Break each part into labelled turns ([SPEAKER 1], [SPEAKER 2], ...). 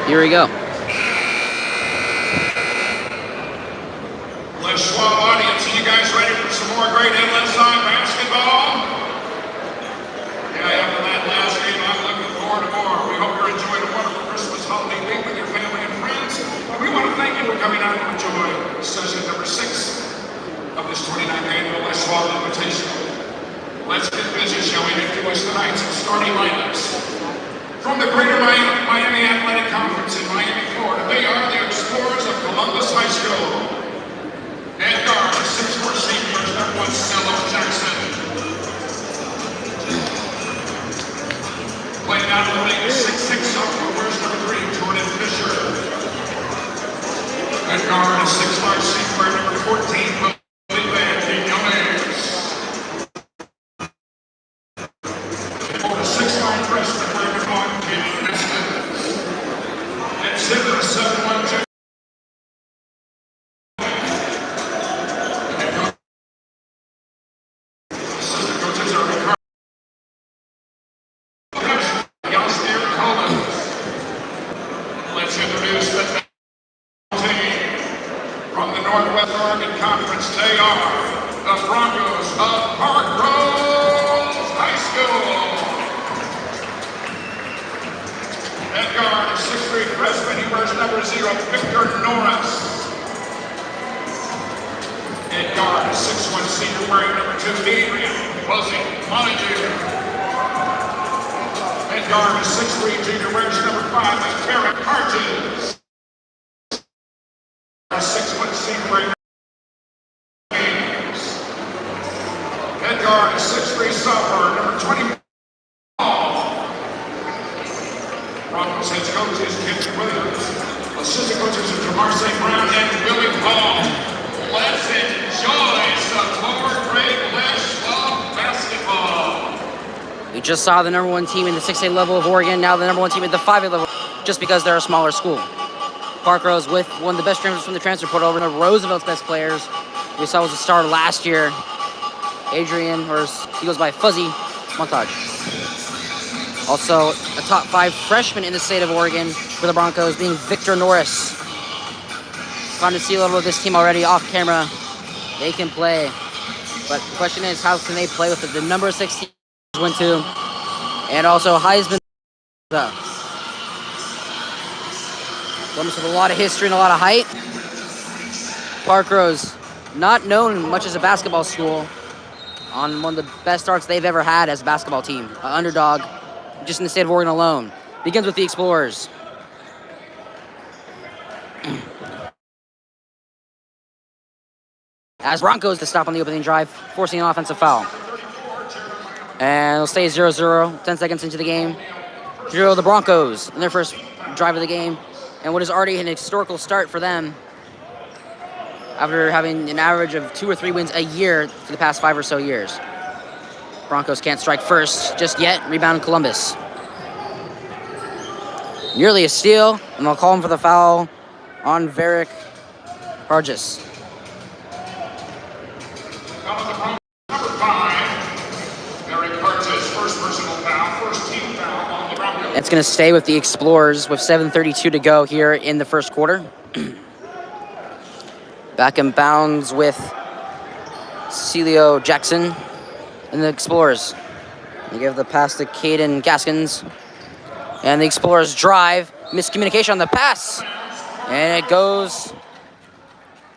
[SPEAKER 1] Here we go.
[SPEAKER 2] Let's SWAB audience, are you guys ready for some more great LSI basketball? Yeah, after that last game, I'm looking forward to more. We hope you're enjoying a wonderful Christmas holiday week with your family and friends. And we want to thank you for coming out to enjoy session number 6 of this 29th annual SWAB Invitational. Let's get busy, shall we? Introduce tonight's starting lineups. From the Greater Miami Athletic Conference in Miami, Florida, they are the Explorers of Columbus High School. And guard, 6'4" seniors, number 1, SWAB Jackson. Playing out of the league is 6'6" sophomore, number 3, Jordan Fisher. And guard, 6'5" senior, number 14,
[SPEAKER 1] just saw the number 1 team in the 6A level of Oregon, now the number 1 team at the 5A level, just because they're a smaller school. Parkrose with one of the best transfers from the transfer portal, over to Roosevelt's best players. We saw was a star last year. Adrian, or he goes by Fuzzy Montage. Also, a top 5 freshman in the state of Oregon for the Broncos, being Victor Norris. Fun to see a little of this team already off camera. They can play. But the question is, how can they play with the number 16 went to, and also Heisman. Columbus with a lot of history and a lot of height. Parkrose, not known much as a basketball school, on one of the best starts they've ever had as a basketball team. An underdog, just in the state of Oregon alone. Begins with the Explorers. As Broncos to stop on the opening drive, forcing an offensive foul. And it'll stay 0-0, 10 seconds into the game. 0 the Broncos in their first drive of the game. And what is already an historical start for them after having an average of 2 or 3 wins a year for the past 5 or so years. Broncos can't strike first just yet. Rebound Columbus. Nearly a steal, and they'll call him for the foul on Varick Hargis. It's going to stay with the Explorers with 7:32 to go here in the first quarter. Back in bounds with Celio Jackson and the Explorers. They give the pass to Caden Gaskins. And the Explorers drive. Miscommunication on the pass. And it goes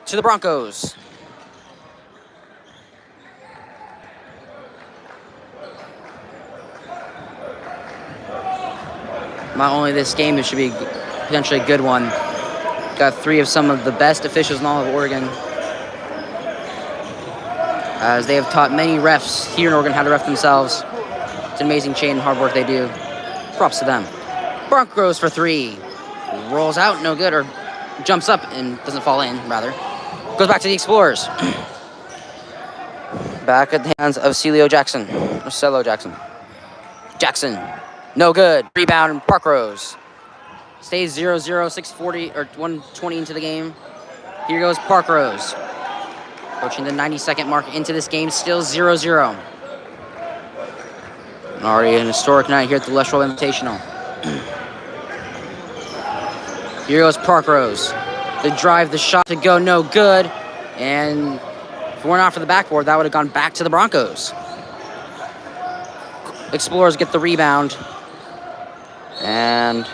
[SPEAKER 1] to the Broncos. Not only this game, it should be potentially a good one. Got 3 of some of the best officials in all of Oregon, as they have taught many refs here in Oregon how to ref themselves. It's an amazing chain and hard work they do. Props to them. Parkrose for 3. Rolls out, no good, or jumps up and doesn't fall in, rather. Goes back to the Explorers. Back at the hands of Celio Jackson. Or Cello Jackson. Jackson. No good. Rebound, Parkrose. Stays 0-0, 6:40 or 1:20 into the game. Here goes Parkrose. Approaching the 90-second mark into this game, still 0-0. Already an historic night here at the SWAB Invitational. Here goes Parkrose. They drive the shot to go no good. And if it weren't out for the backboard, that would have gone back to the Broncos. Explorers get the rebound. And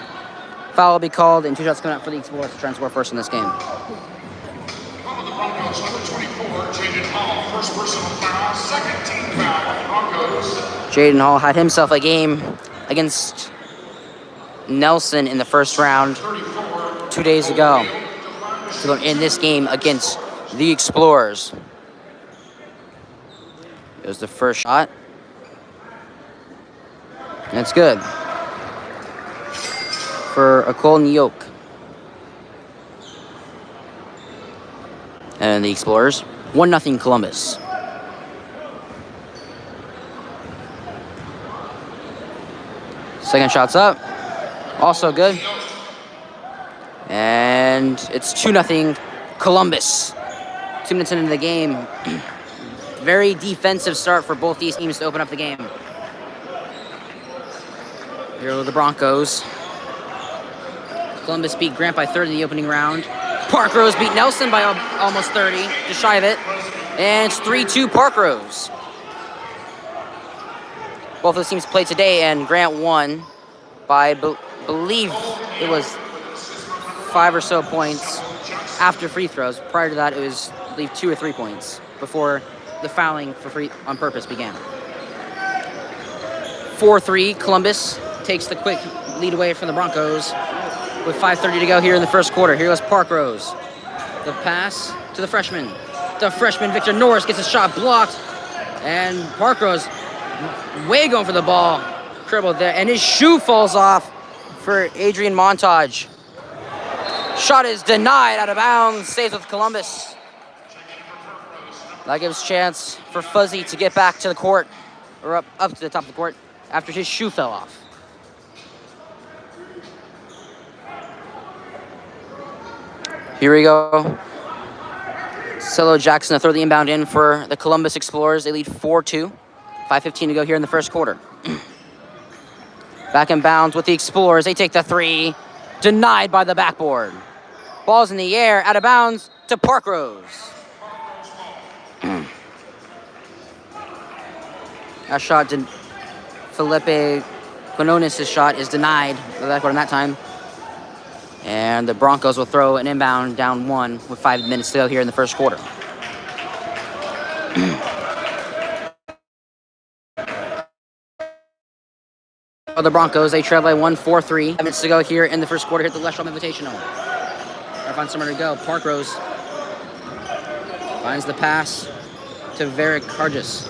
[SPEAKER 1] foul will be called, and 2 shots coming out for the Explorers to try and score first in this game.
[SPEAKER 2] Foul the Broncos, number 24, Jaden Hall, first personal foul, second team foul on the Broncos.
[SPEAKER 1] Jaden Hall had himself a game against Nelson in the first round 2 days ago. So in this game against the Explorers. It was the first shot. And it's good for Colton Yoke. And the Explorers, 1-0 Columbus. Second shot's up, also good. And it's 2-0 Columbus. 2 minutes into the game. Very defensive start for both these teams to open up the game. Here are the Broncos. Columbus beat Grant by 30 in the opening round. Parkrose beat Nelson by almost 30, just shy of it. And it's 3-2 Parkrose. Both those teams played today, and Grant won by, believe it was 5 or so points after free throws. Prior to that, it was, I believe, 2 or 3 points before the fouling for free on purpose began. 4-3, Columbus takes the quick lead away from the Broncos with 5:30 to go here in the first quarter. Here goes Parkrose. The pass to the freshman. The freshman, Victor Norris, gets his shot blocked. And Parkrose way going for the ball. Cribbled there. And his shoe falls off for Adrian Montage. Shot is denied out of bounds. Stays with Columbus. That gives chance for Fuzzy to get back to the court. Or up to the top of the court after his shoe fell off. Here we go. Cello Jackson to throw the inbound in for the Columbus Explorers. They lead 4-2. 5:15 to go here in the first quarter. Back in bounds with the Explorers. They take the 3. Denied by the backboard. Ball's in the air. Out of bounds to Parkrose. That shot, Felipe Quinones' shot is denied by the backboard in that time. And the Broncos will throw an inbound down 1 with 5 minutes to go here in the first quarter. For the Broncos, they trail by 1, 4-3. 5 minutes to go here in the first quarter. Hit the SWAB Invitational. Try to find somewhere to go. Parkrose finds the pass to Varick Hargis.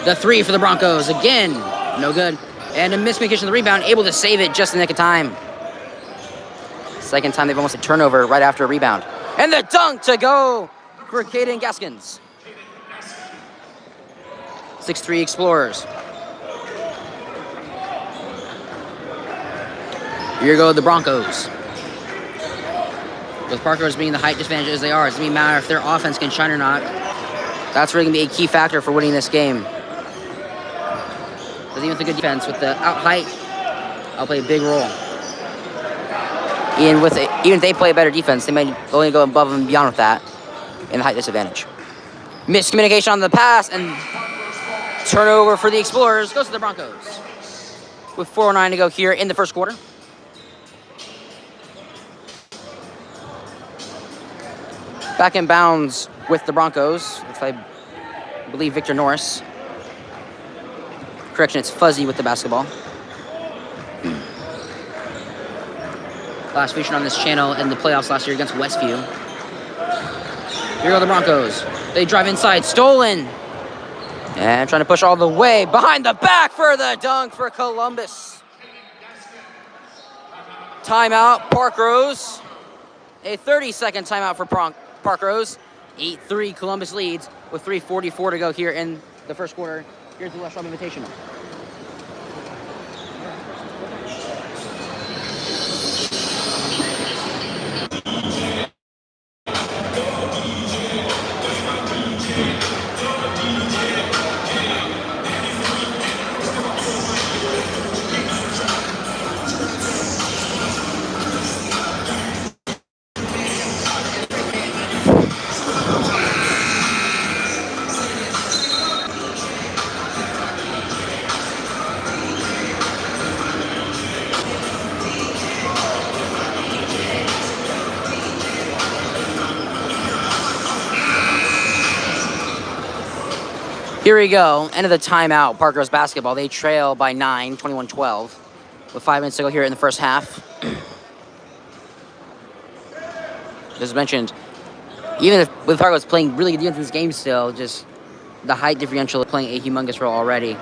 [SPEAKER 1] The 3 for the Broncos. Again, no good. And a miscommunication of the rebound. Able to save it just in the nick of time. Second time they've almost a turnover right after a rebound. And the dunk to go for Caden Gaskins. 6-3 Explorers. Here go the Broncos. With Parkrose being the height disadvantage as they are, it's going to matter if their offense can shine or not. That's really going to be a key factor for winning this game. Because even with the good defense, with the out height, I'll play a big role. Even if they play a better defense, they might only go above and beyond with that in the height disadvantage. Miscommunication on the pass, and turnover for the Explorers goes to the Broncos. With 4:09 to go here in the first quarter. Back in bounds with the Broncos, if I believe Victor Norris. Correction, it's Fuzzy with the basketball. Last featured on this channel in the playoffs last year against Westview. Here go the Broncos. They drive inside, stolen. And trying to push all the way behind the back for the dunk for Columbus. Timeout, Parkrose. A 30-second timeout for Parkrose. 8-3 Columbus leads with 3:44 to go here in the first quarter. Here's the SWAB Invitational. Here we go. End of the timeout. Parkrose basketball. They trail by 9, 21-12. With 5 minutes to go here in the first half. As mentioned, even if with Parkrose playing really good defense in this game still, just the height differential is playing a humongous role already.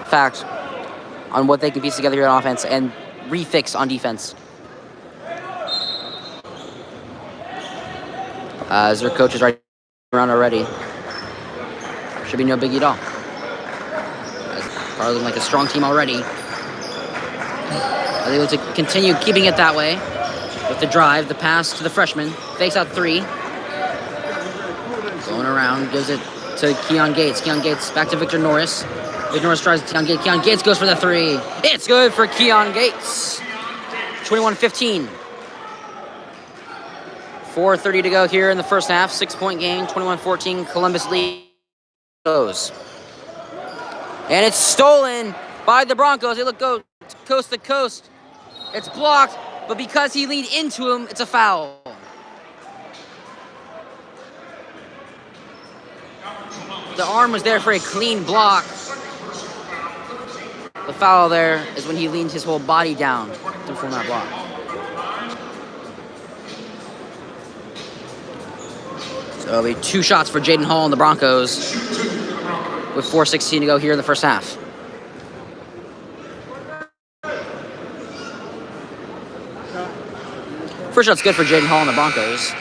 [SPEAKER 1] Fact on what they can piece together here on offense and refix on defense. As their coach is right around already. Should be no biggie at all. Probably looking like a strong team already. Are they able to continue keeping it that way with the drive, the pass to the freshman. Fakes out 3. Going around, gives it to Keon Gates. Keon Gates back to Victor Norris. Victor Norris tries Keon Gates. Keon Gates goes for the 3. It's good for Keon Gates. 21-15. 4:30 to go here in the first half. 6-point game, 21-14. Columbus lead goes. And it's stolen by the Broncos. They look go coast to coast. It's blocked, but because he leaned into him, it's a foul. The arm was there for a clean block. The foul there is when he leaned his whole body down to form that block. So it'll be 2 shots for Jaden Hall and the Broncos with 4:16 to go here in the first half. First shot's good for Jaden Hall and the Broncos.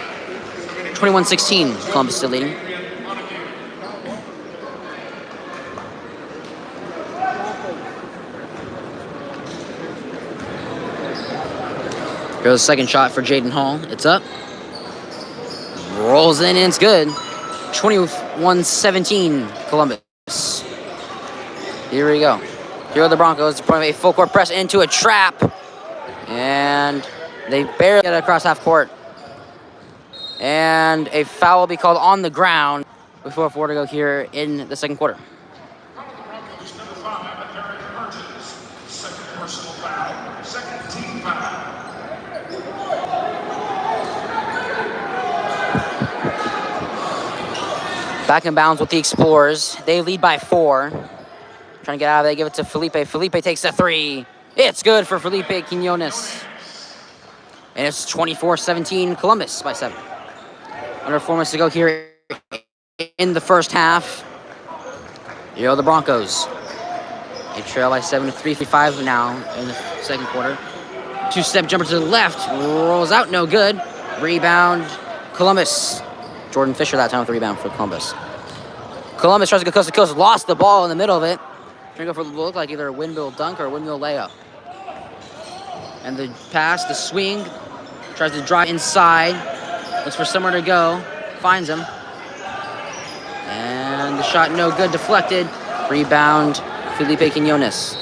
[SPEAKER 1] 21-16, Columbus still leading. Here's the second shot for Jaden Hall. It's up. Rolls in and it's good. 21-17, Columbus. Here we go. Here are the Broncos. Putting a full court press into a trap. And they barely get across half court. And a foul will be called on the ground with 4:04 to go here in the second quarter. Back in bounds with the Explorers. They lead by 4. Trying to get out of it. They give it to Felipe. Felipe takes the 3. It's good for Felipe Quinones. And it's 24-17, Columbus by 7. Under 4 minutes to go here in the first half. Here are the Broncos. They trail by 7 to 3:55 now in the second quarter. 2-step jumper to the left. Rolls out, no good. Rebound, Columbus. Jordan Fisher that time with the rebound for Columbus. Columbus tries to go coast to coast. Lost the ball in the middle of it. Trying to go for what looked like either a windmill dunk or a windmill layup. And the pass, the swing. Tries to drive inside. Looks for somewhere to go. Finds him. And the shot no good. Deflected. Rebound, Felipe Quinones.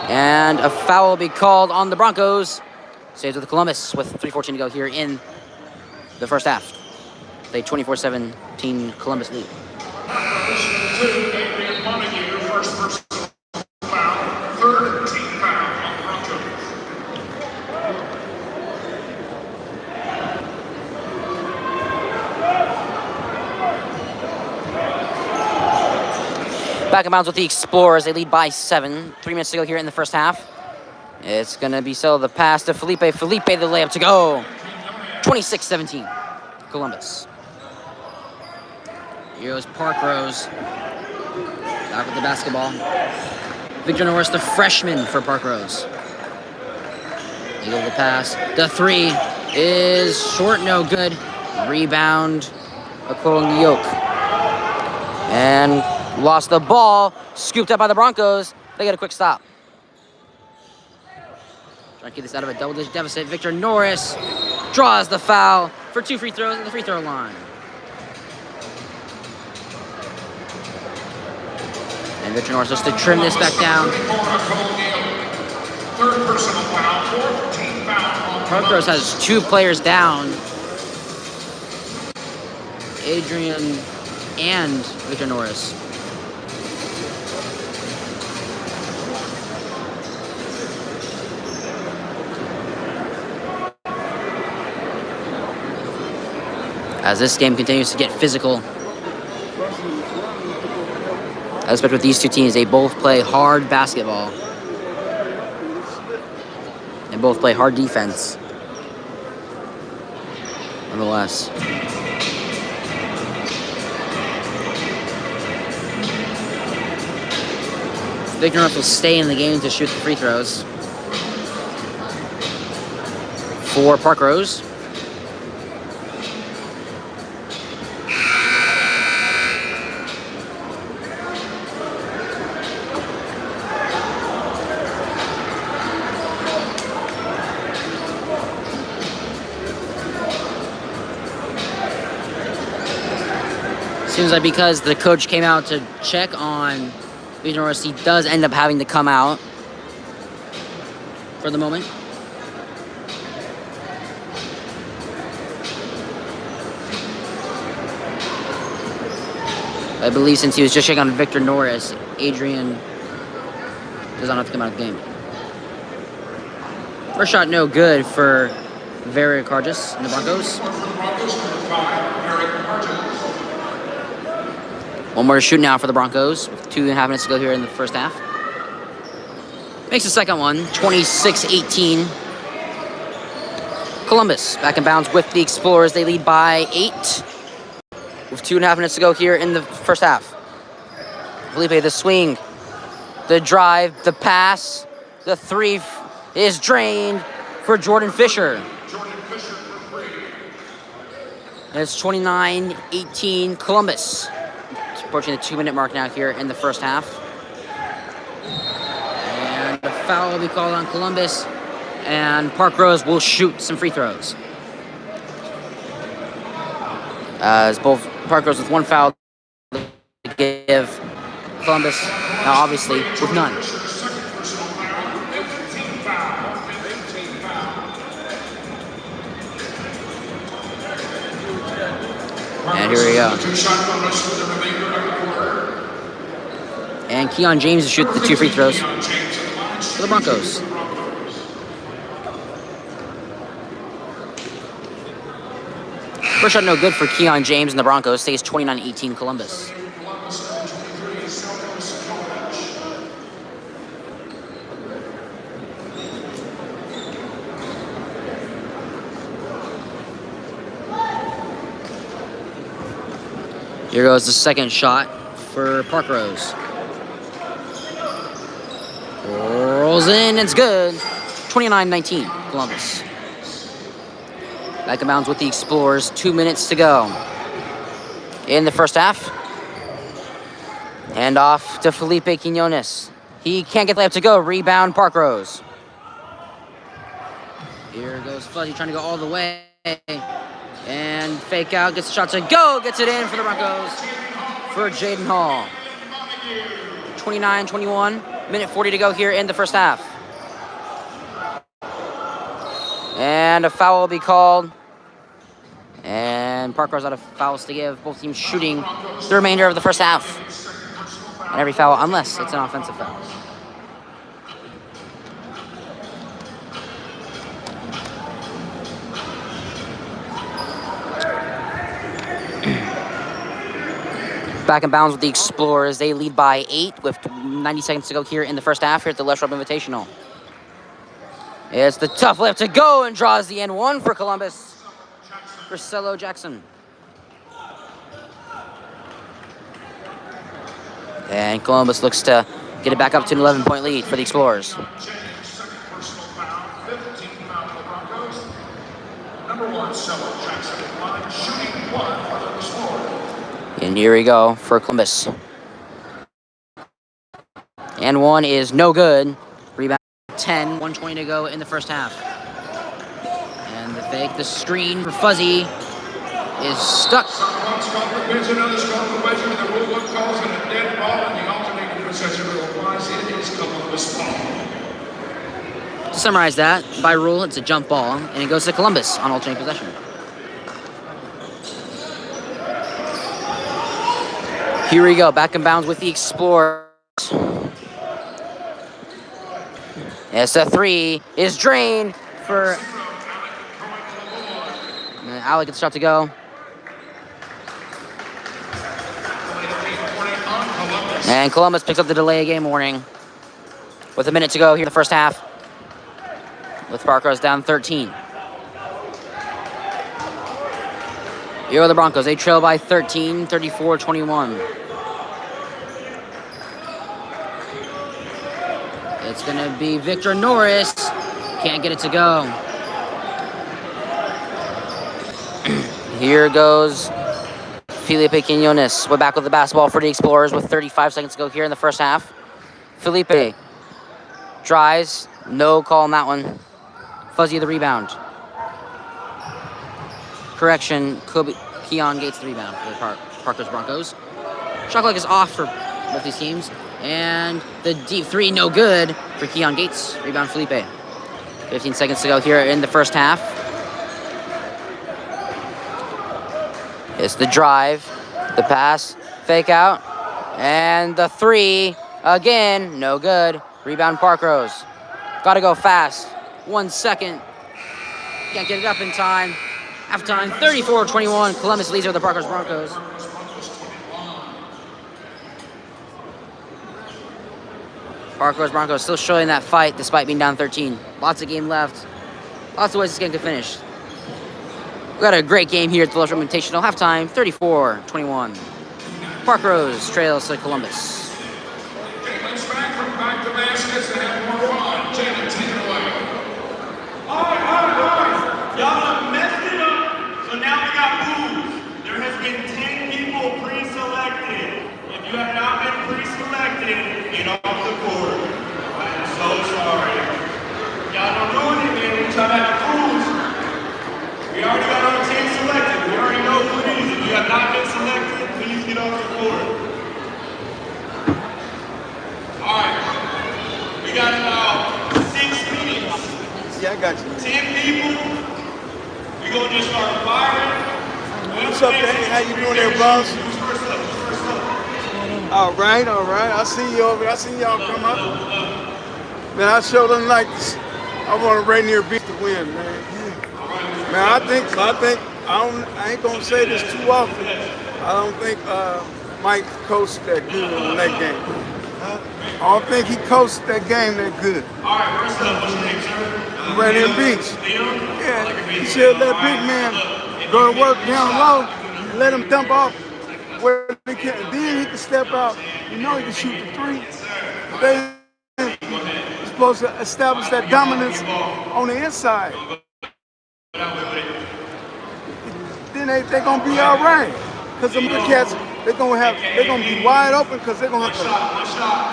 [SPEAKER 1] And a foul will be called on the Broncos. Stays with Columbus with 3:14 to go here in the first half. They 24-17 Columbus lead.
[SPEAKER 2] First personal foul, third team foul on the Broncos.
[SPEAKER 1] Back in bounds with the Explorers. They lead by 7. 3 minutes to go here in the first half. It's going to be still the pass to Felipe. Felipe, the layup to go. 26-17, Columbus. Here's Parkrose. Back with the basketball. Victor Norris, the freshman for Parkrose. They go to the pass. The 3 is short, no good. Rebound, Okoro Yoke. And lost the ball. Scooped up by the Broncos. They get a quick stop. Trying to keep this out of a double-digit deficit. Victor Norris draws the foul for 2 free throws at the free throw line. And Victor Norris just to trim this back down.
[SPEAKER 2] Third personal foul, fourth team foul.
[SPEAKER 1] Parkrose has 2 players down. Adrian and Victor Norris. as this game continues to get physical. I expect with these two teams, they both play hard basketball. And both play hard defense. Nonetheless. Victor Norris will stay in the game to shoot the free throws. For Parkrose. Seems like because the coach came out to check on Victor Norris, he does end up having to come out for the moment. I believe since he was just checking on Victor Norris, Adrian does not have to come out of the game. First shot no good for Very Cargis in the Broncos. One more to shoot now for the Broncos with 2.5 minutes to go here in the first half. Makes the second one, 26-18. Columbus back in bounds with the Explorers. They lead by 8 with 2.5 minutes to go here in the first half. Felipe, the swing, the drive, the pass, the three is drained for Jordan Fisher. And it's 29-18 Columbus. Approaching the 2-minute mark now here in the first half. And a foul will be called on Columbus. And Parkrose will shoot some free throws. As both Parkrose with one foul to give Columbus, now obviously with none. And here we go. And Keon James will shoot the 2 free throws for the Broncos. First shot no good for Keon James and the Broncos. Stays 29-18 Columbus. Here goes the second shot for Parkrose. Rolls in, it's good. 29-19, Columbus. Back in bounds with the Explorers, 2 minutes to go in the first half. And off to Felipe Quinones. He can't get the layup to go. Rebound, Parkrose. Here goes Fuzzy trying to go all the way. And fake out, gets the shot to go, gets it in for the Broncos for Jaden Hall. 29-21, minute 40 to go here in the first half. And a foul will be called. And Parkrose out of fouls to give. Both teams shooting the remainder of the first half. And every foul, unless it's an offensive foul. Back in bounds with the Explorers. They lead by 8 with 90 seconds to go here in the first half here at the SWAB Invitational. It's the tough left to go and draws the N1 for Columbus. Marcelo Jackson. And Columbus looks to get it back up to an 11-point lead for the Explorers. And here we go for Columbus. And one is no good. Rebound 10, 120 to go in the first half. And the fake, the screen for Fuzzy is stuck. To summarize that, by rule, it's a jump ball, and it goes to Columbus on alternating possession. Here we go, back in bounds with the Explorers. Yes, a three is drained for... Alec gets the shot to go. And Columbus picks up the delay of game warning with a minute to go here in the first half, with Parkrose down 13. Here are the Broncos. They trail by 13, 34-21. It's going to be Victor Norris. Can't get it to go. Here goes Felipe Quinones. We're back with the basketball for the Explorers with 35 seconds to go here in the first half. Felipe drives. No call on that one. Fuzzy the rebound. Correction, Keon Gates the rebound for the Parkrose Broncos. Shot clock is off for both these teams. And the deep three, no good for Keon Gates. Rebound Felipe. 15 seconds to go here in the first half. It's the drive, the pass, fake out, and the three, again, no good. Rebound Parkrose. Gotta go fast. 1 second. Can't get it up in time. Halftime, 34-21. Columbus leads over the Parkrose Broncos. Parkrose Broncos still showing that fight despite being down 13. Lots of game left. Lots of ways this game could finish. We got a great game here at the Lowshore Invitational. Halftime, 34-21. Parkrose trails to Columbus.
[SPEAKER 2] Let's back to baskets and have more fun. Janet, take it away.
[SPEAKER 3] All right. Y'all have messed it up, so now we got moves. There has been 10 people pre-selected. If you have not been pre-selected, get off the court. I am so sorry. Y'all don't do anything. We try to have rules. We already got our team selected. We already know who it is. If you have not been selected, please get off the court. All right. We got about 6 minutes.
[SPEAKER 4] Yeah, I got you.
[SPEAKER 3] 10 people. We're going to just start firing.
[SPEAKER 4] What's up, Danny? How you doing there, boss?
[SPEAKER 3] Who's first up?
[SPEAKER 4] All right. I see you over there. I see y'all come up. Man, I sure don't like this. I want Rainier Beach to win, man. Man, I ain't gonna say this too often. I don't think Mike coached that good in that game. I don't think he coached that game that good.
[SPEAKER 3] All right, first up, what's your name, sir?
[SPEAKER 4] Rainier Beach. Yeah, he should let big man go to work down low and let him dump off where he can. Then he can step out. You know he can shoot the three. But they supposed to establish that dominance on the inside. Then they gonna be all right. Cause the cats, they're gonna be wide open because they're gonna have to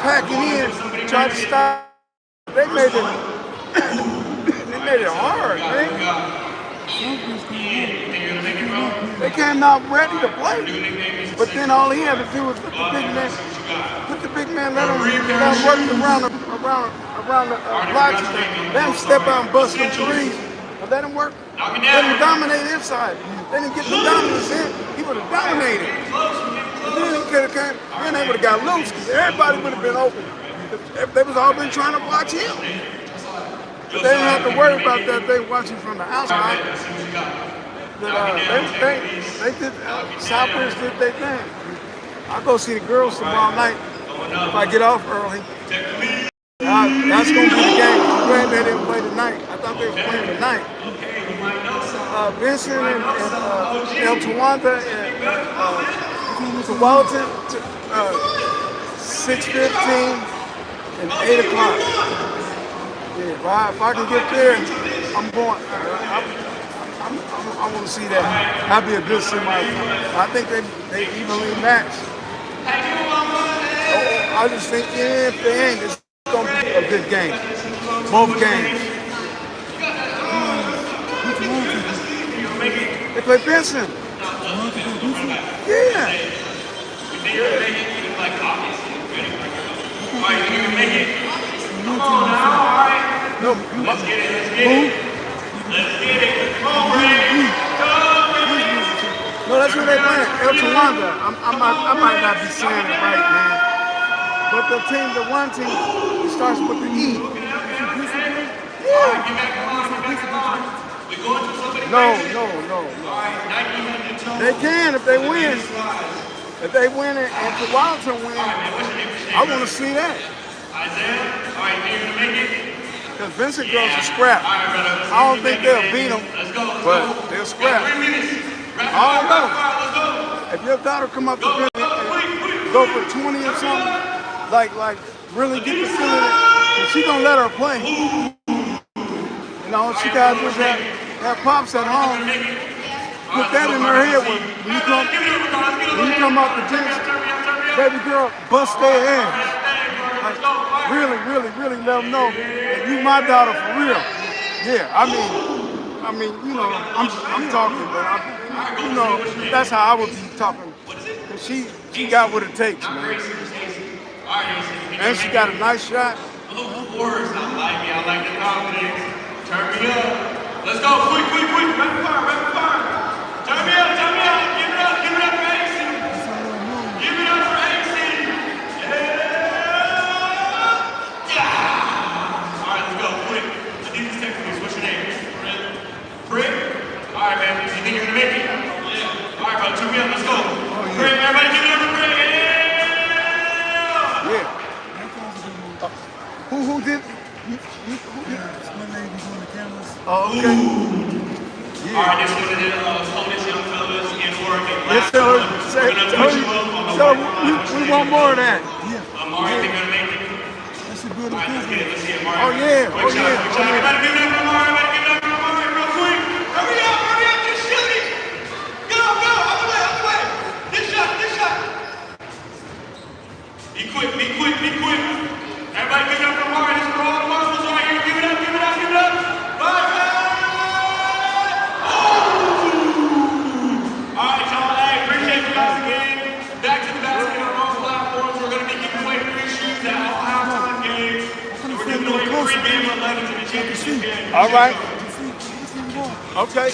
[SPEAKER 4] pack it in, try to stop. They made it hard, man. They came out ready to play. But then all he had to do was put the big man, let him work around the blocks, let him step out and bust them threes. Let him work, let him dominate inside. Let him get the dominance in, he would have dominated. But then he could have came, then they would have got loose because everybody would have been open. They was all been trying to watch him. But they didn't have to worry about that. They watching from the outside. But they did, Southbridge did their thing. I'll go see the girls tomorrow night if I get off early. That's going to be the game. I'm glad they didn't play tonight. I thought they were playing tonight. Vincent and El Tawanda and Tualatin, 6:15 and 8 o'clock. Yeah, if I can get there, I'm going. I want to see that. That'd be a good semifinal. I think they evenly match. I just think if they ain't, it's going to be a good game. Both games. They play Benson. Yeah.
[SPEAKER 3] Come on now, all right?
[SPEAKER 4] No,
[SPEAKER 3] Let's get it. Come on, Ray.
[SPEAKER 4] No, that's who they playing. El Tawanda. I might not be saying it right, man. But the one team starts with the E. Yeah. No. They can if they win. If they win it and Toronto win, I want to see that.
[SPEAKER 3] Isaiah, all right, you're gonna make it?
[SPEAKER 4] Because Vincent Girls are scrap. I don't think they'll beat them, but they'll scrap.
[SPEAKER 3] 3 minutes.
[SPEAKER 4] I don't know.
[SPEAKER 3] Let's go.
[SPEAKER 4] If your daughter come up to Vincent and go for 20 or something, like really get the feeling that she gonna let her play. You know, she gotta just have pops at home. Put that in her head when you come out the bench, baby girl, bust their ass. Like, really let them know that you my daughter for real. Yeah, I mean, you know, I'm talking, but you know, that's how I would be talking. Cause she got what it takes, man. And she got a nice shot.
[SPEAKER 3] I like the confidence. Turn me up. Let's go, quick. Rapid fire. Turn me up. Give it up for Ace. Give it up for Ace. Yeah. All right, let's go, quick. I need this text me. What's your name? Britt? All right, man. You think you're gonna make it? Yeah. All right, bro. Turn me up. Let's go. Britt, everybody give it up for Britt.
[SPEAKER 4] Yeah. Who did? Oh, okay. Yeah.
[SPEAKER 3] All right, this one of the oldest young fellas in Oregon.
[SPEAKER 4] Yes, we want more of that.
[SPEAKER 3] Amari, think gonna make it?
[SPEAKER 5] That's a good
[SPEAKER 3] All right, let's get it, Amari.
[SPEAKER 4] Oh yeah.
[SPEAKER 3] Everybody give it up for Amari, real quick. Hurry up, just shoot it. Go, out the way. This shot. Be quick. Everybody give it up for Amari. This is for all the marbles right here. Give it up. Bye. All right, y'all. Hey, appreciate you guys again. Back to the basket on all platforms. We're going to be giving away free shoes at all halftime games. And we're giving away free game 11 to the championship game.
[SPEAKER 4] All right. Okay.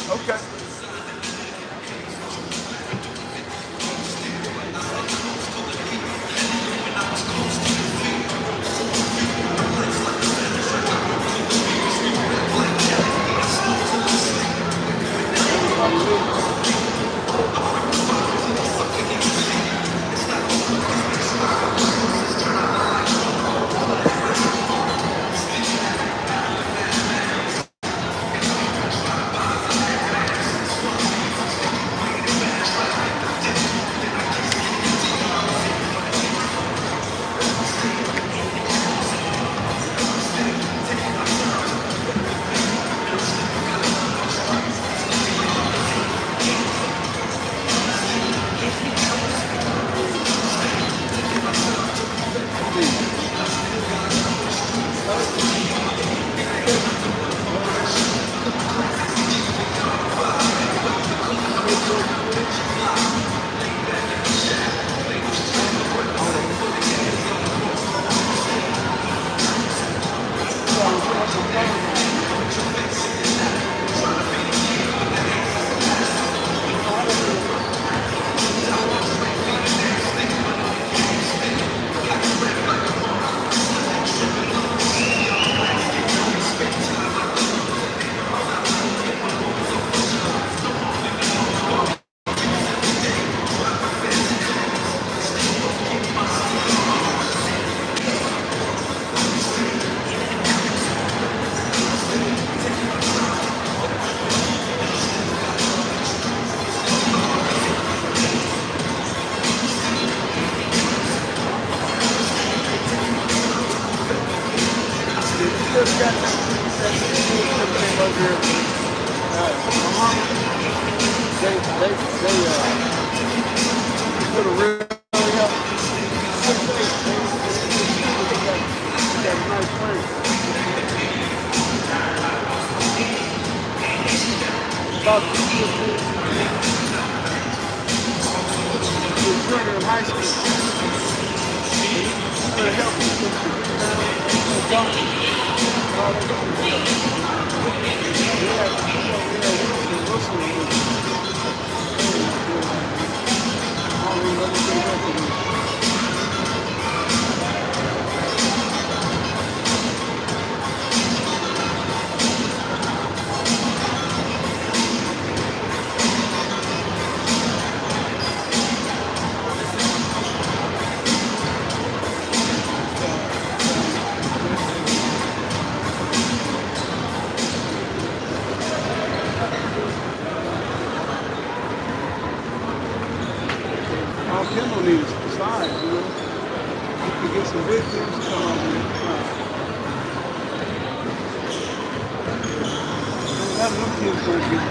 [SPEAKER 4] kids going to get,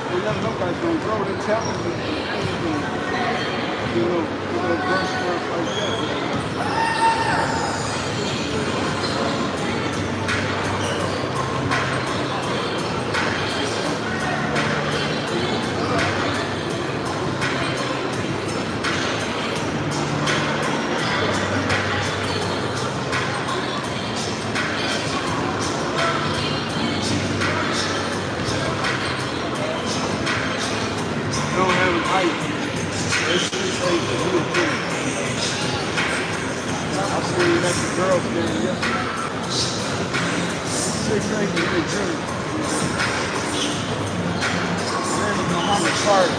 [SPEAKER 4] they let them guys going to grow. They tell them that you know, grow stuff like that. Don't have a height. It's 6'8" to do it too. I seen you at the girls' game yesterday. 6'8" to do it too. His name is Muhammad Carter.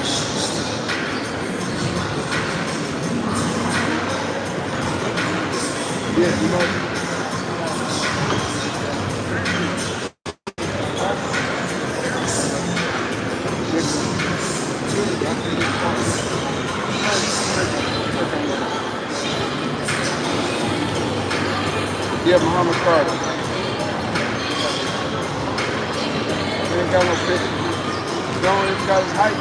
[SPEAKER 4] Yeah, you know. Yeah, Muhammad Carter. He ain't got no picture. He don't even got his height.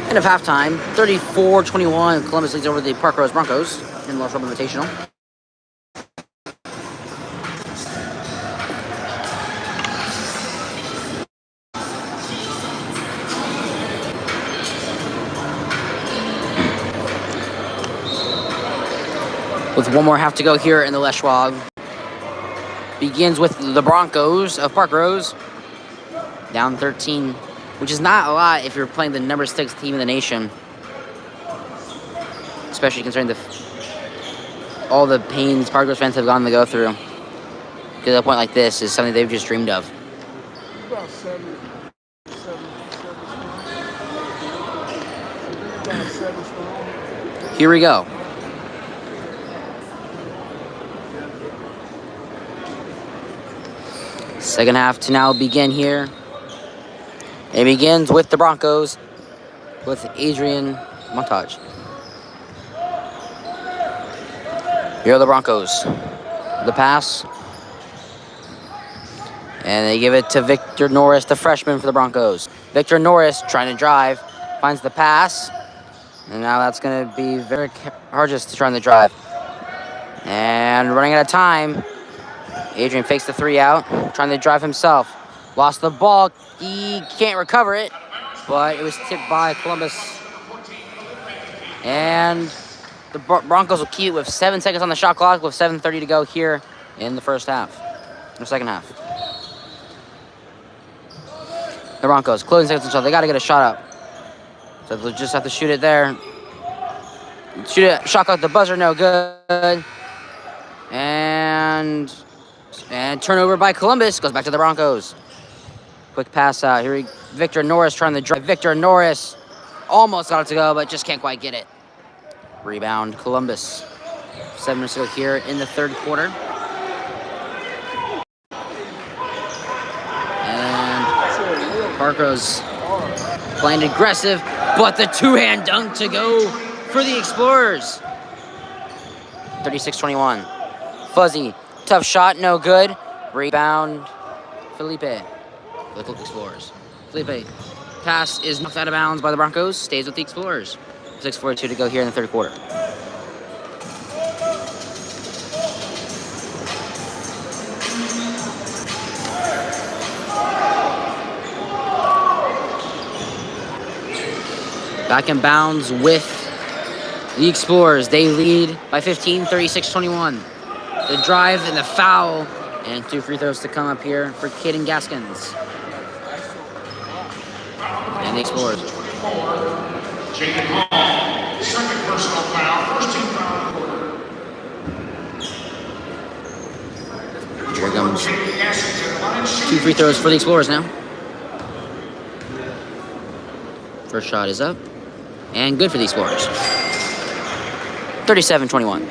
[SPEAKER 1] End of halftime, 34-21. Columbus leads over the Parkrose Broncos in the SWAB Invitational. With one more half to go here in the SWAB. Begins with the Broncos of Parkrose, down 13. Which is not a lot if you're playing the number 6 team in the nation. Especially considering all the pains Parkrose fans have gone to go through. Get to a point like this is something they've just dreamed of.
[SPEAKER 4] About seven strong.
[SPEAKER 1] Here we go. Second half to now begin here. It begins with the Broncos, with Adrian Montage. Here are the Broncos. The pass. And they give it to Victor Norris, the freshman for the Broncos. Victor Norris trying to drive, finds the pass. And now that's going to be very hard just to try the drive. And running out of time, Adrian fakes the 3 out, trying to drive himself. Lost the ball. He can't recover it, but it was tipped by Columbus. And the Broncos will keep it with 7 seconds on the shot clock with 7:30 to go here in the first half, or second half. The Broncos, closing seconds on shot. They got to get a shot up. So they'll just have to shoot it there. Shoot it, shot clock, the buzzer, no good. And turnover by Columbus, goes back to the Broncos. Quick pass out. Here Victor Norris trying to drive. Victor Norris almost got it to go, but just can't quite get it. Rebound, Columbus. 7 minutes to go here in the third quarter. And Parkrose playing aggressive, but the 2-hand dunk to go for the Explorers. 36-21. Fuzzy, tough shot, no good. Rebound, Felipe. The Explorers. Felipe, pass is knocked out of bounds by the Broncos. Stays with the Explorers. 6:42 to go here in the third quarter. Back in bounds with the Explorers. They lead by 15, 36-21. The drive and the foul. And 2 free throws to come up here for Caden Gaskins. And the Explorers.
[SPEAKER 2] Jacob Hall, second personal foul, first team foul of the quarter.
[SPEAKER 1] 2 free throws for the Explorers now. First shot is up. And good for the Explorers. 37-21.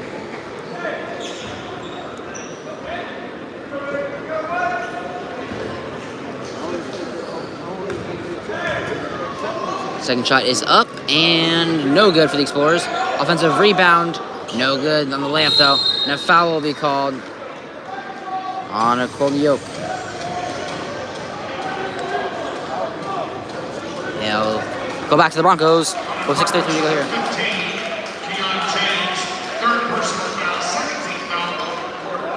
[SPEAKER 1] Second shot is up and no good for the Explorers. Offensive rebound, no good on the layup though. And a foul will be called on a Colton Yoke. Yeah, we'll go back to the Broncos. With 6:13 to go here.
[SPEAKER 2] 15, Keon James, third personal foul, 17th foul of the quarter.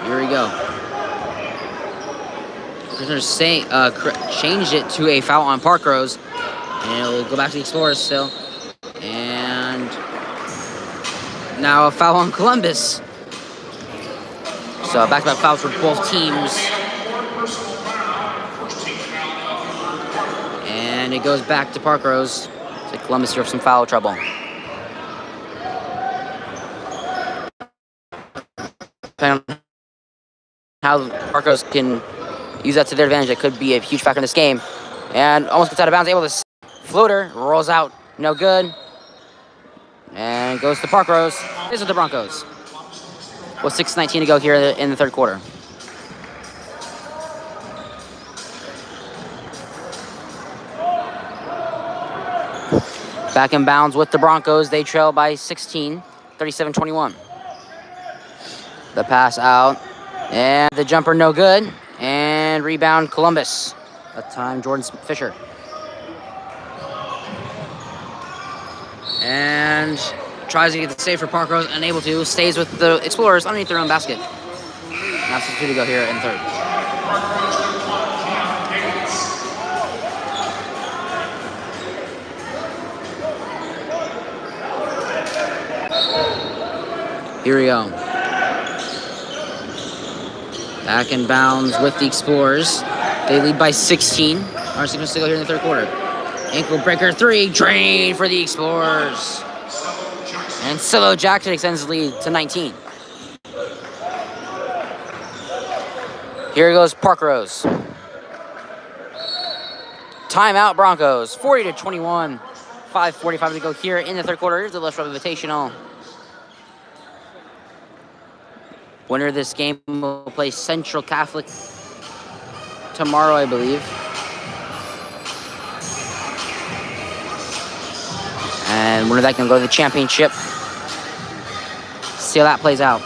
[SPEAKER 1] Here we go. Prisoners changed it to a foul on Parkrose. And it'll go back to the Explorers still. And now a foul on Columbus. So back-to-back fouls for both teams. And it goes back to Parkrose. So Columbus here with some foul trouble. Depending on how Parkrose can use that to their advantage, that could be a huge factor in this game. And almost gets out of bounds, able to floater, rolls out, no good. And goes to Parkrose. This is the Broncos. With 6:19 to go here in the third quarter. Back in bounds with the Broncos. They trail by 16, 37-21. The pass out. And the jumper no good. And rebound Columbus. That time Jordan Fisher. And tries to get the save for Parkrose, unable to. Stays with the Explorers underneath their own basket. Now 2 to go here in the third. Here we go. Back in bounds with the Explorers. They lead by 16. Our 6 minutes to go here in the third quarter. Ankle breaker 3, drain for the Explorers. And Silo Jackson extends the lead to 19. Here goes Parkrose. Timeout Broncos, 40-21. 5:45 to go here in the third quarter. Here's the SWAB Invitational. Winner of this game will play Central Catholic tomorrow, I believe. And winner of that can go to the championship. See how that plays out.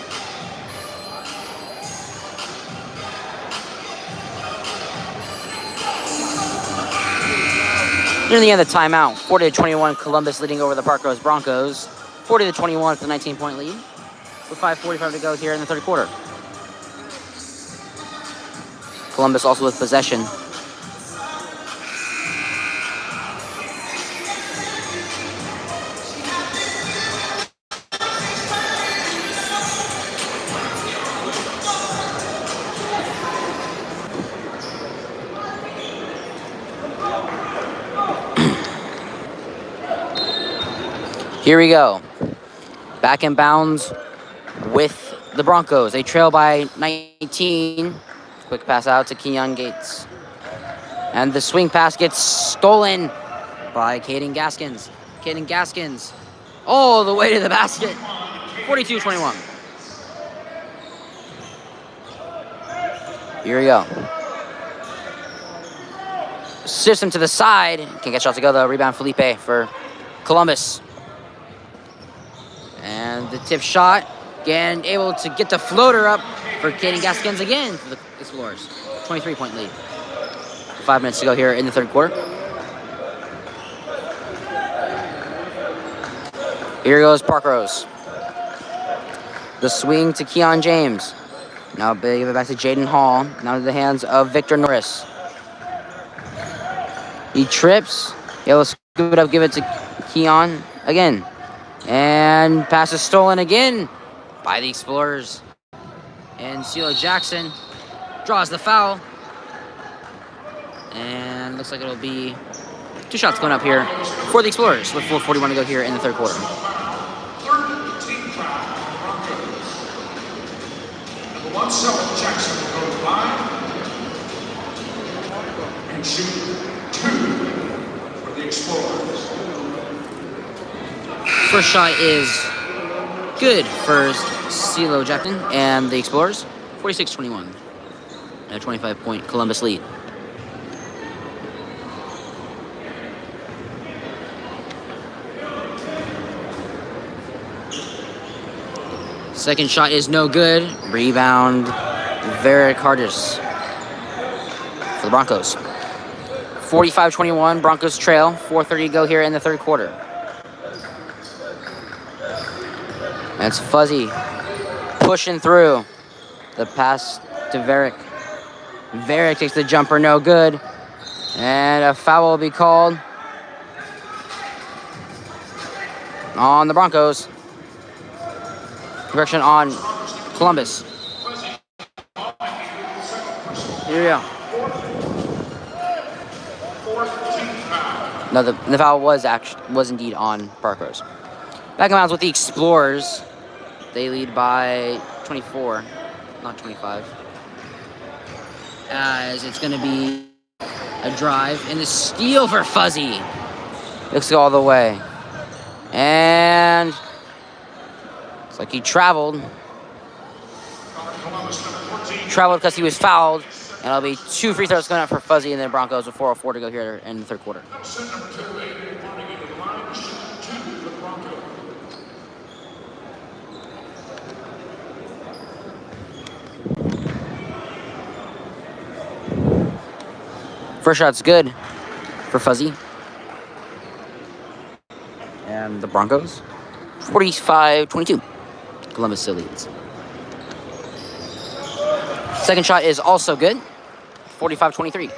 [SPEAKER 1] Near the end of the timeout, 40-21, Columbus leading over the Parkrose Broncos. 40-21 with the 19-point lead. With 5:45 to go here in the third quarter. Columbus also with possession. Here we go. Back in bounds with the Broncos. They trail by 19. Quick pass out to Keon Gates. And the swing pass gets stolen by Caden Gaskins. Caden Gaskins all the way to the basket. 42-21. Here we go. System to the side. Can't get shot to go though. Rebound Felipe for Columbus. And the tip shot. Again, able to get the floater up for Caden Gaskins again for the Explorers. 23-point lead. 5 minutes to go here in the third quarter. Here goes Parkrose. The swing to Keon James. Now give it back to Jaden Hall. Now to the hands of Victor Norris. He trips. He'll scoop it up, give it to Keon again. And pass is stolen again by the Explorers. And CeeLo Jackson draws the foul. And looks like it'll be 2 shots going up here for the Explorers with 4:41 to go here in the third quarter.
[SPEAKER 2] on, Selma Jackson will go to the line and shoot 2 for the Explorers.
[SPEAKER 1] First shot is good for CeeLo Jackson and the Explorers. 46-21. A 25-point Columbus lead. Second shot is no good. Rebound, Varric Hardis for the Broncos. 45-21, Broncos trail. 4:30 to go here in the third quarter. That's Fuzzy pushing through. The pass to Varric. Varric takes the jumper, no good. And a foul will be called on the Broncos. Correction on Columbus. Here we go. No, the foul was indeed on Parkrose. Back in bounds with the Explorers. They lead by 24, not 25. As it's going to be a drive and the steal for Fuzzy. Looks all the way. And it's like he traveled. Traveled because he was fouled. And it'll be 2 free throws coming up for Fuzzy and the Broncos with 4:04 to go here in the third quarter. First shot's good for Fuzzy. And the Broncos, 45-22. Columbus still leads. Second shot is also good, 45-23.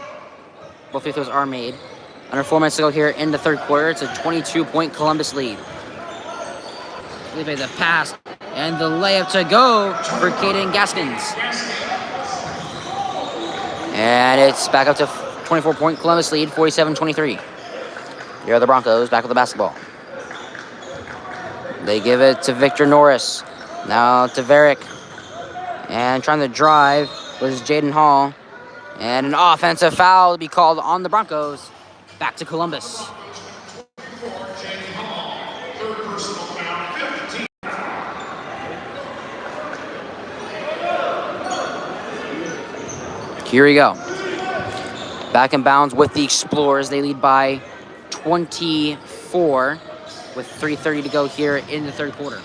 [SPEAKER 1] Both free throws are made. Under 4 minutes to go here in the third quarter. It's a 22-point Columbus lead. Felipe the pass and the layup to go for Caden Gaskins. And it's back up to 24-point Columbus lead, 47-23. Here are the Broncos back with the basketball. They give it to Victor Norris. Now to Varric. And trying to drive was Jaden Hall. And an offensive foul to be called on the Broncos. Back to Columbus. Here we go. Back in bounds with the Explorers. They lead by 24 with 3:30 to go here in the third quarter.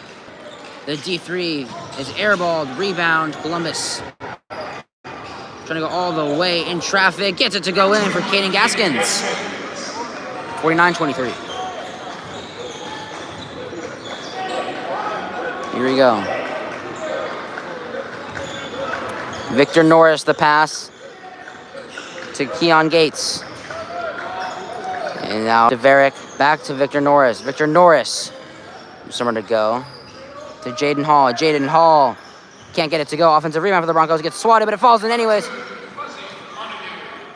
[SPEAKER 1] The D3 is airballed. Rebound, Columbus. Trying to go all the way in traffic. Gets it to go in for Caden Gaskins. 49-23. Here we go. Victor Norris, the pass to Keon Gates. And now to Varric, back to Victor Norris. Victor Norris, somewhere to go. To Jaden Hall. Jaden Hall can't get it to go. Offensive rebound for the Broncos. Gets swatted, but it falls in anyways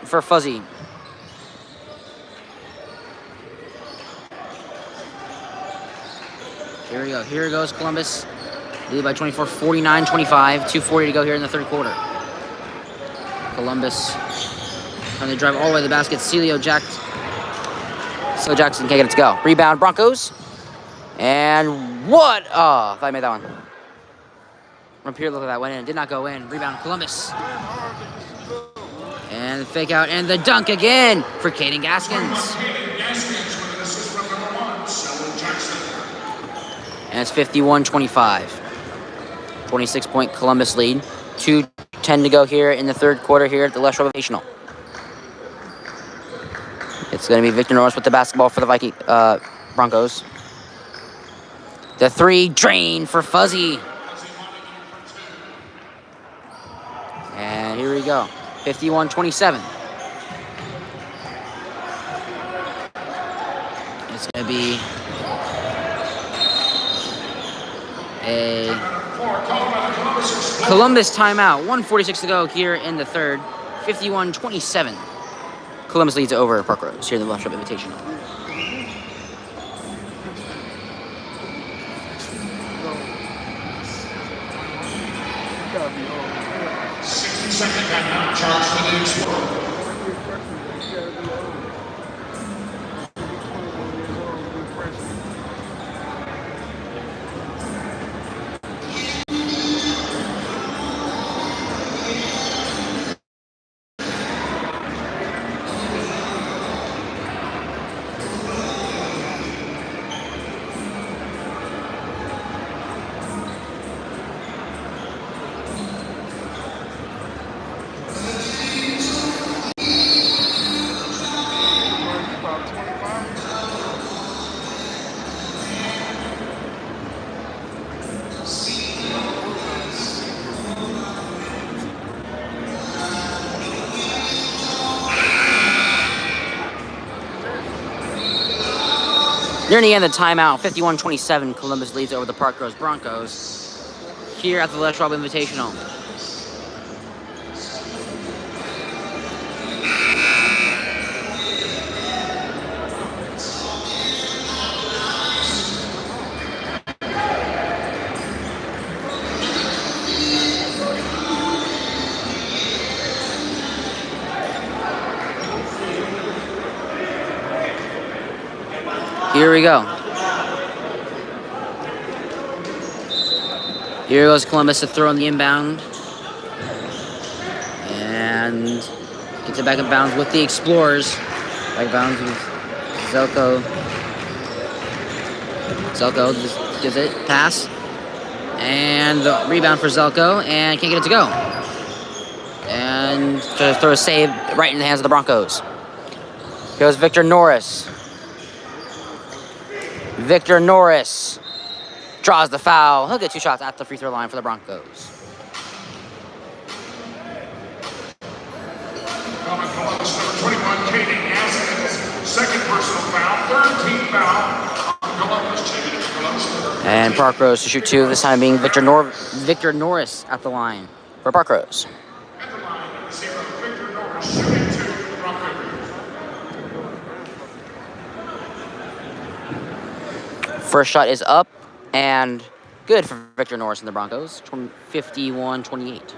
[SPEAKER 1] for Fuzzy. Here we go. Here goes Columbus. Lead by 24, 49-25. 2:40 to go here in the third quarter. Columbus trying to drive all the way to the basket. CeeLo Jackson can't get it to go. Rebound, Broncos. And what? Oh, if I made that one. From here, look at that. Went in. Did not go in. Rebound, Columbus. And the fake out. And the dunk again for Caden Gaskins. And it's 51-25. 26-point Columbus lead. 2:10 to go here in the third quarter here at the Les Rotational. It's going to be Victor Norris with the basketball for the Broncos. The three drain for Fuzzy. And here we go. 51-27. It's going to be a Columbus timeout. 1:46 to go here in the third. 51-27. Columbus leads over Parkrose here in the Left Shop Invitational.
[SPEAKER 2] 60-second timeout charge for the Explorer.
[SPEAKER 1] Near the end of the timeout, 51-27, Columbus leads over the Parkrose Broncos here at the SWAB Invitational. Here we go. Here goes Columbus to throw on the inbound. And gets it back in bounds with the Explorers. Back in bounds with Zelko. Zelko just gives it, pass. And the rebound for Zelko, and can't get it to go. And to throw a save right in the hands of the Broncos. Here's Victor Norris. Victor Norris draws the foul. He'll get 2 shots at the free throw line for the Broncos.
[SPEAKER 2] Columbus, number 21, Katie Askin's second personal foul, 13th foul on Columbus.
[SPEAKER 1] And Parkrose to shoot 2, this time being Victor Norris at the line for Parkrose.
[SPEAKER 2] At the line, number 0, Victor Norris, shooting 2, Broncos.
[SPEAKER 1] First shot is up and good for Victor Norris and the Broncos, 51-28.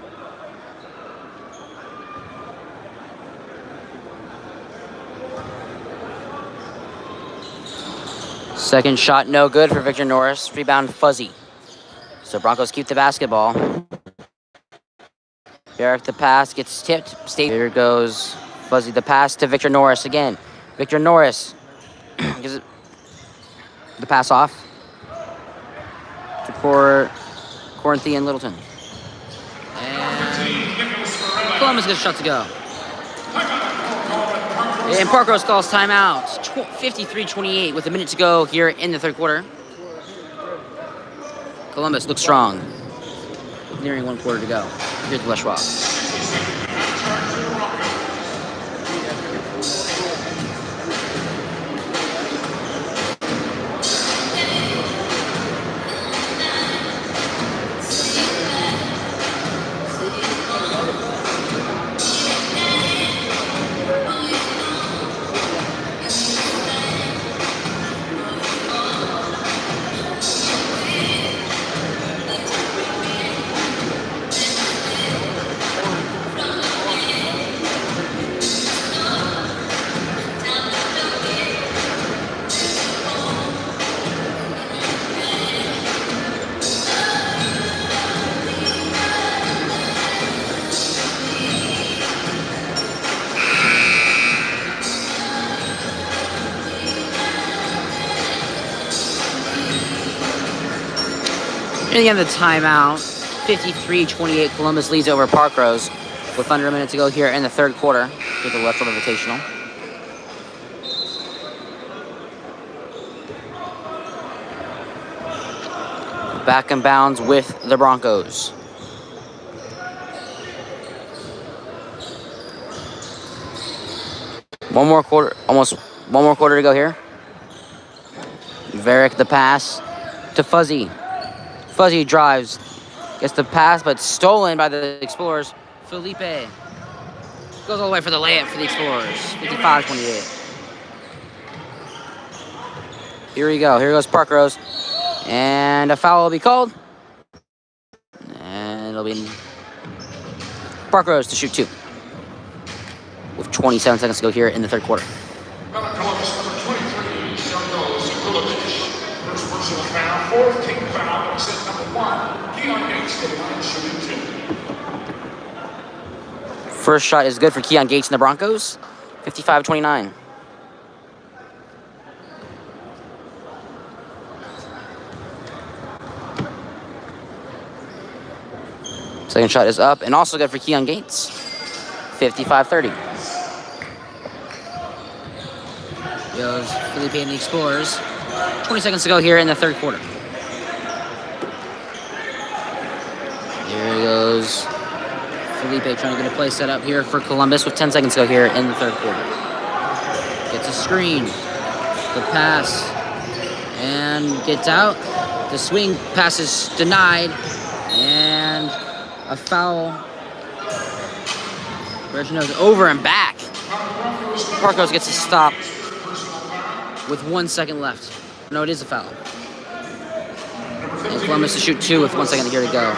[SPEAKER 1] Second shot, no good for Victor Norris. Rebound fuzzy. So Broncos keep the basketball. Derek the pass gets tipped. Here goes fuzzy the pass to Victor Norris again. Victor Norris gives it the pass off to Corinthian Littleton. And Columbus gets a shot to go. And Parkrose calls timeout. 53-28 with a minute to go here in the third quarter. Columbus looks strong. Nearing 1 quarter to go. Here's the SWAB. At the end of the timeout, 53-28, Columbus leads over Parkrose with under a minute to go here in the third quarter with the left invitational. Back in bounds with the Broncos. One more quarter to go here. Varick the pass to Fuzzy. Fuzzy drives, gets the pass, but stolen by the Explorers. Felipe goes all the way for the layup for the Explorers. 55-28. Here we go. Here goes Parkrose. And a foul will be called. And it'll be Parkrose to shoot 2. With 27 seconds to go here in the third quarter.
[SPEAKER 2] Columbus number 23, Shardos Kulovich. First personal foul, 4th team foul, set number 1. Keon Gates to the line, shooting 2.
[SPEAKER 1] First shot is good for Keon Gates and the Broncos. 55-29. Second shot is up and also good for Keon Gates. 55-30. Goes Felipe and the Explorers. 20 seconds to go here in the third quarter. Here goes Felipe trying to get a play set up here for Columbus with 10 seconds to go here in the third quarter. Gets a screen. The pass. And gets out. The swing pass is denied. And a foul. Reginald's over and back. Parkrose gets a stop with 1 second left. No, it is a foul. And Columbus to shoot 2 with 1 second here to go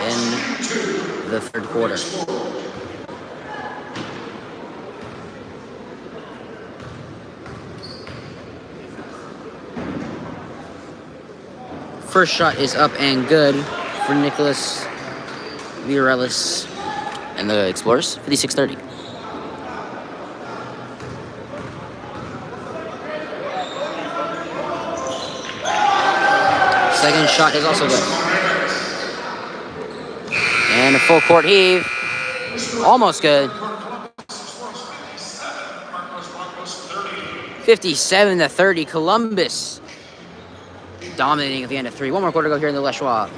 [SPEAKER 1] in the third quarter. First shot is up and good for Nicholas Viorellis and the Explorers. 56-30. Second shot is also good. And a full court heave. Almost good. 57-30. Columbus dominating at the end of 3. One more quarter to go here in the Les Schwab.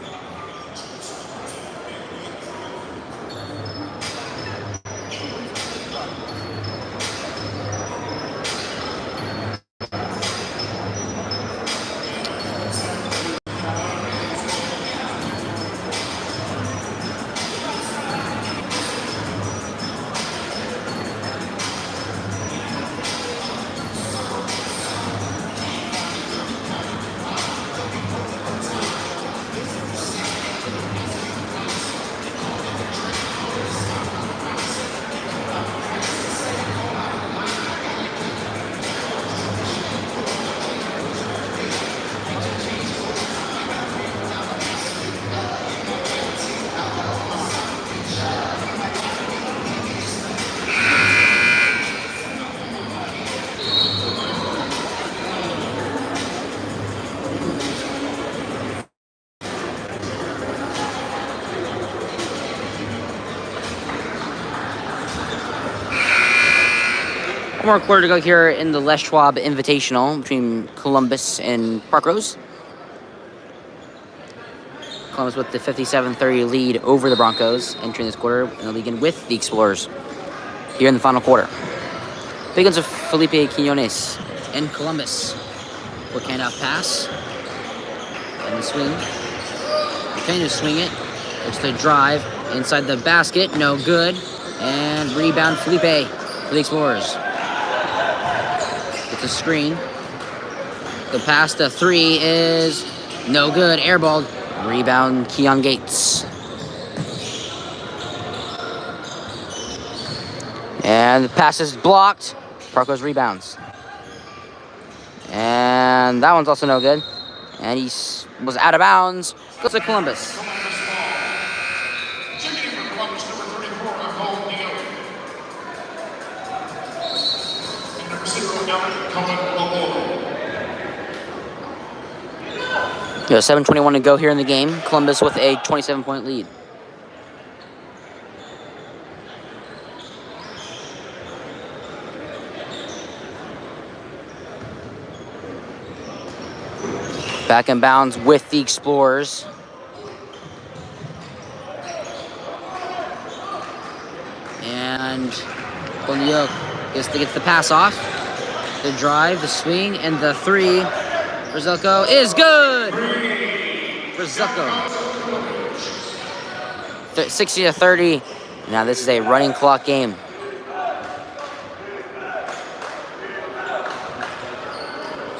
[SPEAKER 1] One more quarter to go here in the Les Schwab Invitational between Columbus and Parkrose. Columbus with the 57-30 lead over the Broncos entering this quarter, and they'll begin with the Explorers here in the final quarter. Big ones of Felipe Quinones and Columbus. Quick handoff pass. And the swing. Continuing to swing it. Looks to drive inside the basket. No good. And rebound Felipe for the Explorers. Gets a screen. The pass to 3 is no good. Airballed. Rebound Keon Gates. And the pass is blocked. Parkrose rebounds. And that one's also no good. And he was out of bounds. Goes to Columbus. Yeah, 7:21 to go here in the game. Columbus with a 27-point lead. Back in bounds with the Explorers. And Bonioc gets the pass off. The drive, the swing, and the 3. For Zelko is good! For Zelko. 60-30. Now this is a running clock game.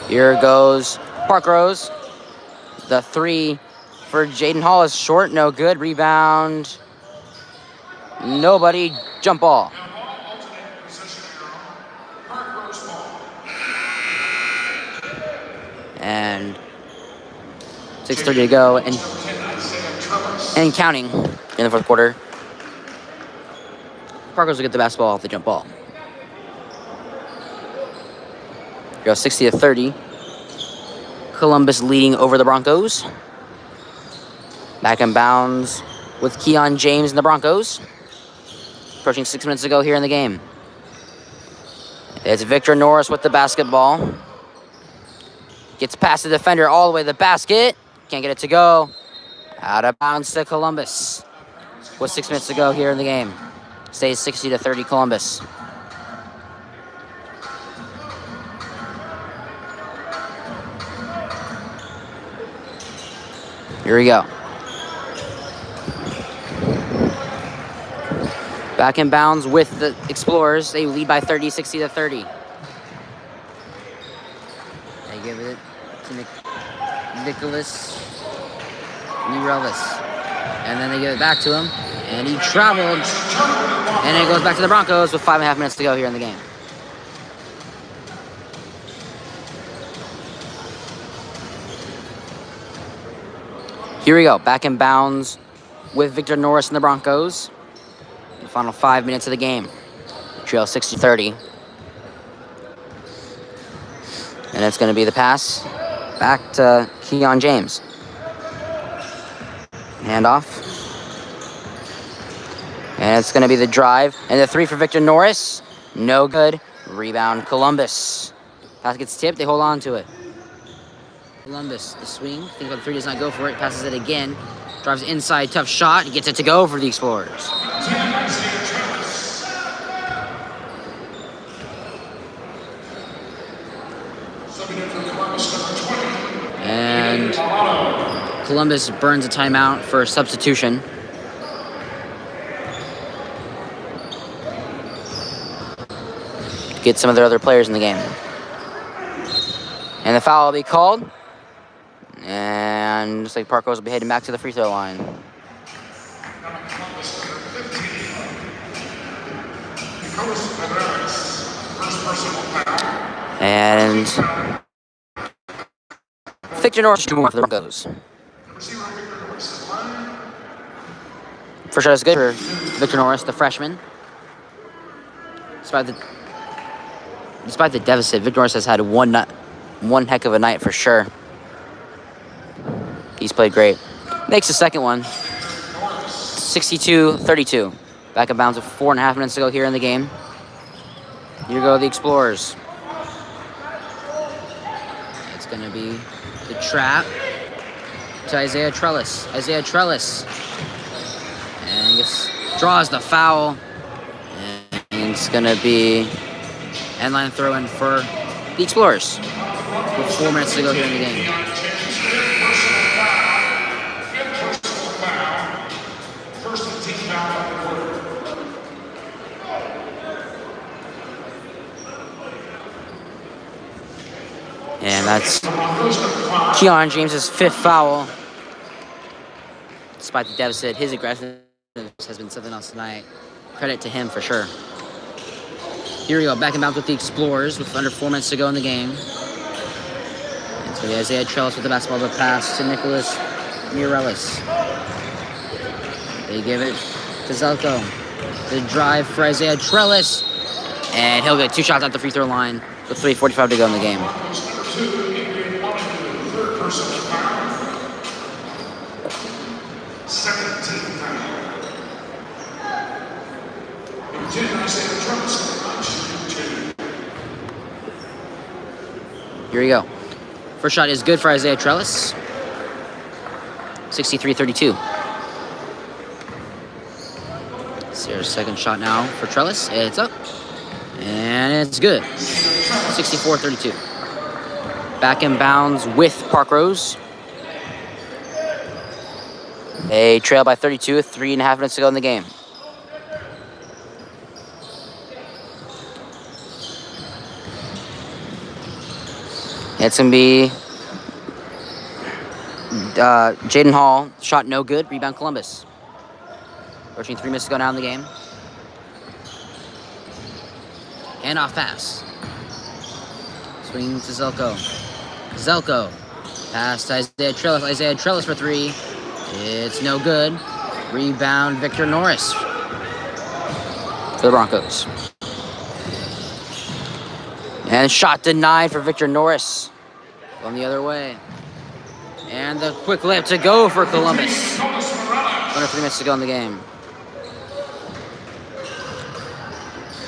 [SPEAKER 1] Here goes Parkrose. The 3 for Jaden Hall is short, no good. Rebound. Nobody. Jump ball.
[SPEAKER 2] Now ball alternate possession arrow. Parkrose ball.
[SPEAKER 1] And 6:30 to go, and counting in the fourth quarter. Parkrose will get the basketball off the jump ball. Here goes 60-30. Columbus leading over the Broncos. Back in bounds with Keon James and the Broncos. Approaching 6 minutes to go here in the game. It's Victor Norris with the basketball. Gets past the defender all the way to the basket. Can't get it to go. Out of bounds to Columbus. With 6 minutes to go here in the game. Stays 60-30 Columbus. Here we go. Back in bounds with the Explorers. They lead by 30, 60-30. They give it to Nicholas Mireles. And then they give it back to him. And he traveled. And it goes back to the Broncos with 5.5 minutes to go here in the game. Here we go. Back in bounds with Victor Norris and the Broncos. The final 5 minutes of the game. Trail 60-30. And it's going to be the pass back to Keon James. Handoff. And it's going to be the drive. And the three for Victor Norris. No good. Rebound Columbus. Pass gets tipped. They hold on to it. Columbus, the swing. Think about the three, does not go for it. Passes it again. Drives inside. Tough shot. He gets it to go for the Explorers. And Columbus burns a timeout for substitution. Get some of their other players in the game. And the foul will be called. And looks like Parkrose will be heading back to the free throw line. And Victor Norris for the Broncos. First shot is good for Victor Norris, the freshman. Despite the deficit, Victor Norris has had one heck of a night for sure. He's played great. Makes the second one. 62-32. Back in bounds with 4.5 minutes to go here in the game. Here go the Explorers. It's going to be the trap to Isaiah Trellis. And draws the foul. And it's going to be end-line throw-in for the Explorers. With 4 minutes to go here in the game. And that's Keon James' fifth foul. Despite the deficit, his aggressiveness has been something else tonight. Credit to him for sure. Here we go, back in bounds with the Explorers with under 4 minutes to go in the game. It's going to be Isaiah Trellis with the basketball, the pass to Nicholas Mireles. They give it to Zelko. The drive for Isaiah Trellis. And he'll get 2 shots at the free throw line with 3:45 to go in the game. Here we go. First shot is good for Isaiah Trellis. 63-32. Here's second shot now for Trellis. It's up. And it's good. 64-32. Back in bounds with Parkrose. They trail by 32 with 3.5 minutes to go in the game. It's going to be Jaden Hall. Shot no good. Rebound Columbus. Approaching 3 minutes to go now in the game. Handoff pass. Swing to Zelko. Zelko. Pass to Isaiah Trellis. Isaiah Trellis for 3. It's no good. Rebound, Victor Norris for the Broncos. And shot denied for Victor Norris. Going the other way. And the quick layup to go for Columbus. Under 3 minutes to go in the game.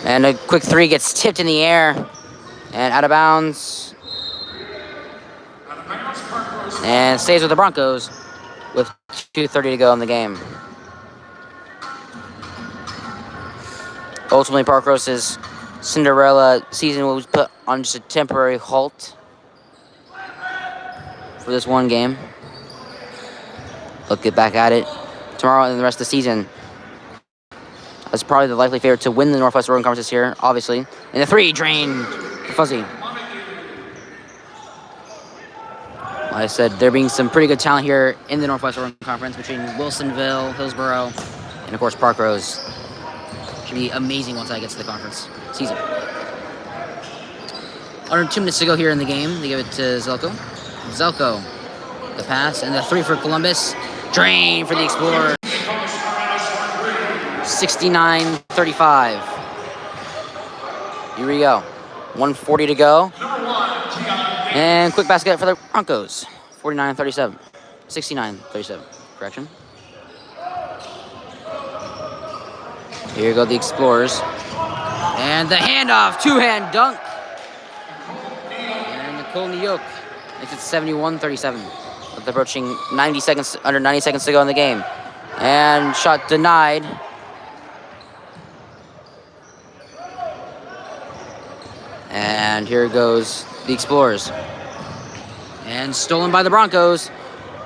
[SPEAKER 1] And a quick 3 gets tipped in the air. And out of bounds. And stays with the Broncos with 2:30 to go in the game. Ultimately, Parkrose's Cinderella season was put on just a temporary halt for this one game. They'll get back at it tomorrow and the rest of the season. That's probably the likely favorite to win the Northwest Oregon Conference this year, obviously. And the 3 drained for Fuzzy. Like I said, there being some pretty good talent here in the Northwest Oregon Conference between Wilsonville, Hillsboro, and of course Parkrose. Should be amazing once I get to the conference season. Under 2 minutes to go here in the game. They give it to Zelko. Zelko, the pass, and the 3 for Columbus. Drain for the Explorers. 69-35. Here we go. 1:40 to go. And quick basket for the Broncos. 49-37. 69-37. Correction. Here go the Explorers. And the handoff. 2-hand dunk. And Nicole Nyok makes it 71-37. With approaching 90 seconds, under 90 seconds to go in the game. And shot denied. And here goes the Explorers. And stolen by the Broncos.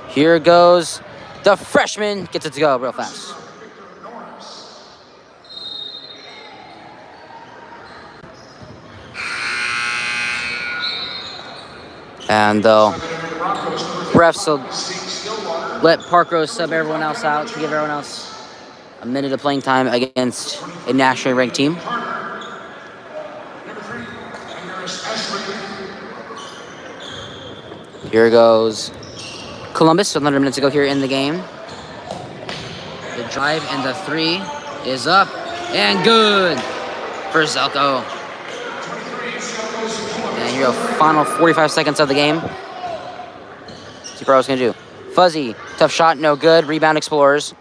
[SPEAKER 1] Here goes the freshman. Gets it to go real fast. And refs will let Parkrose sub everyone else out to give everyone else a minute of playing time against a nationally ranked team. Here goes Columbus with 100 minutes to go here in the game. The drive and the 3 is up and good for Zelko. And here we go, final 45 seconds of the game. See what I was going to do. Fuzzy, tough shot, no good. Rebound Explorers.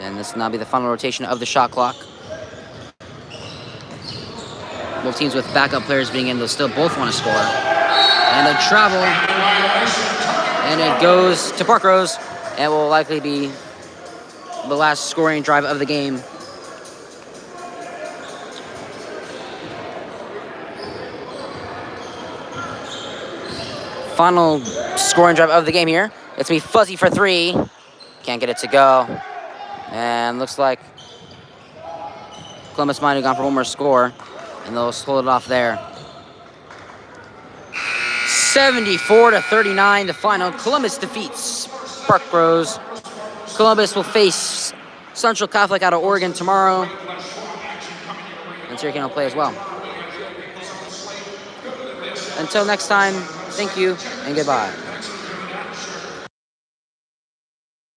[SPEAKER 1] And this will now be the final rotation of the shot clock. Both teams with backup players being in, they'll still both want to score. And a travel. And it goes to Parkrose. And will likely be the last scoring drive of the game. Final scoring drive of the game here. It's me Fuzzy for 3. Can't get it to go. And looks like Columbus might have gone for one more score. And they'll hold it off there. 74-39, the final. Columbus defeats Parkrose. Columbus will face Central Catholic out of Oregon tomorrow. And Syracuse will play as well. Until next time, thank you and goodbye.